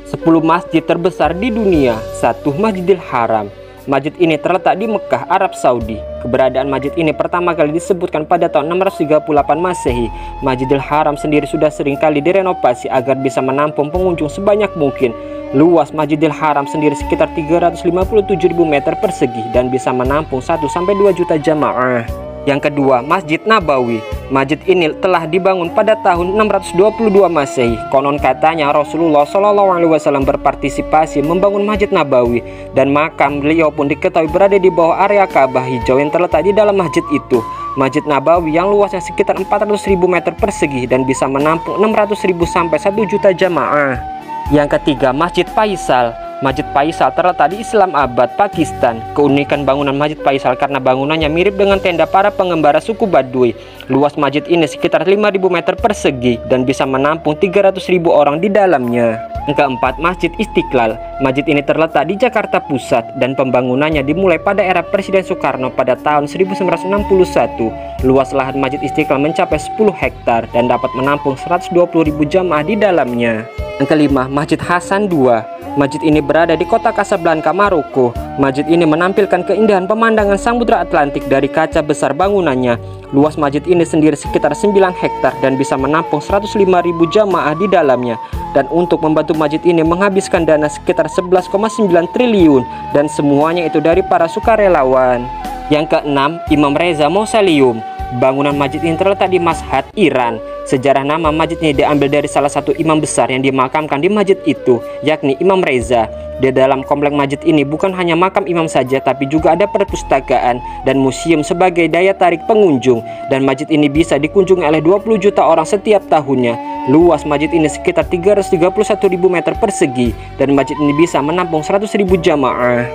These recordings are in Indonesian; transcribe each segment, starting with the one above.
10 masjid terbesar di dunia. 1. Masjidil Haram. Masjid ini terletak di Mekah, Arab Saudi. Keberadaan masjid ini pertama kali disebutkan pada tahun 638 Masehi. Masjidil Haram sendiri sudah sering kali direnovasi agar bisa menampung pengunjung sebanyak mungkin. Luas Masjidil Haram sendiri sekitar 357.000 meter persegi dan bisa menampung 1-2 juta jamaah. Yang kedua, Masjid Nabawi. Masjid ini telah dibangun pada tahun 622 Masehi. Konon katanya Rasulullah SAW berpartisipasi membangun Masjid Nabawi dan makam beliau pun diketahui berada di bawah area Ka'bah hijau yang terletak di dalam masjid itu. Masjid Nabawi yang luasnya sekitar 400.000 meter persegi dan bisa menampung 600.000 sampai 1 juta jamaah. Yang ketiga, Masjid Faisal. Masjid Faisal terletak di Islamabad, Pakistan. Keunikan bangunan Masjid Faisal karena bangunannya mirip dengan tenda para pengembara suku Baduy. Luas masjid ini sekitar 5.000 meter persegi dan bisa menampung 300.000 orang di dalamnya. Yang keempat, Masjid Istiqlal. Masjid ini terletak di Jakarta Pusat dan pembangunannya dimulai pada era Presiden Soekarno pada tahun 1961. Luas lahan Masjid Istiqlal mencapai 10 hektar dan dapat menampung 120.000 jamaah di dalamnya. Yang kelima, Masjid Hasan II. Masjid ini berada di kota Casablanca, Maroko. Masjid ini menampilkan keindahan pemandangan Samudra Atlantik dari kaca besar bangunannya. Luas masjid ini sendiri sekitar 9 hektar dan bisa menampung 105.000 jamaah di dalamnya. Dan untuk membantu masjid ini menghabiskan dana sekitar 11,9 triliun dan semuanya itu dari para sukarelawan. Yang keenam, Imam Reza Mausoleum. Bangunan masjid ini terletak di Mashhad, Iran. Sejarah nama masjid ini diambil dari salah satu imam besar yang dimakamkan di masjid itu, yakni Imam Reza. Di dalam komplek masjid ini bukan hanya makam imam saja, tapi juga ada perpustakaan dan museum sebagai daya tarik pengunjung. Dan masjid ini bisa dikunjungi oleh 20 juta orang setiap tahunnya. Luas masjid ini sekitar 331.000 meter persegi dan masjid ini bisa menampung 100.000 jamaah.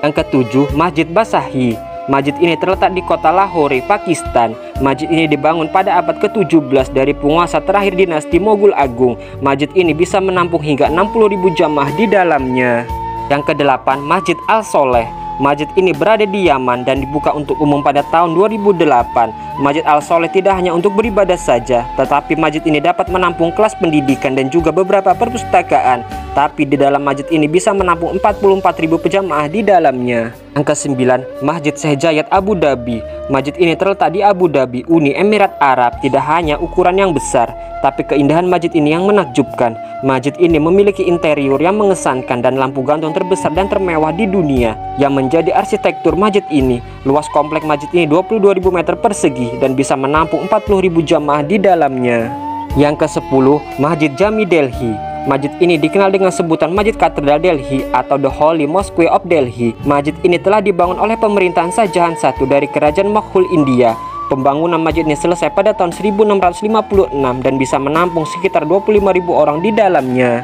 Yang ketujuh, Masjid Basahi. Masjid ini terletak di kota Lahore, Pakistan. Masjid ini dibangun pada abad ke-17 dari penguasa terakhir dinasti Moghul Agung. Masjid ini bisa menampung hingga 60.000 jamaah di dalamnya. Yang kedelapan, Masjid Al-Soleh. Masjid ini berada di Yaman dan dibuka untuk umum pada tahun 2008. Masjid Al-Soleh tidak hanya untuk beribadah saja, tetapi masjid ini dapat menampung kelas pendidikan dan juga beberapa perpustakaan. Tapi di dalam masjid ini bisa menampung 44.000 pejamaah di dalamnya. Yang ke-9, Masjid Sheikh Zayed Abu Dhabi. Masjid ini terletak di Abu Dhabi, Uni Emirat Arab. Tidak hanya ukuran yang besar, tapi keindahan masjid ini yang menakjubkan. Masjid ini memiliki interior yang mengesankan dan lampu gantung terbesar dan termewah di dunia. Yang menjadi arsitektur masjid ini, luas komplek masjid ini 22.000 meter persegi dan bisa menampung 40.000 jamaah di dalamnya. Yang ke-10, Masjid Jami Delhi. Masjid ini dikenal dengan sebutan Masjid Katedral Delhi atau The Holy Mosque of Delhi. Masjid ini telah dibangun oleh pemerintahan Shah Jahan I dari Kerajaan Mughal India. Pembangunan masjid ini selesai pada tahun 1656 dan bisa menampung sekitar 25.000 orang di dalamnya.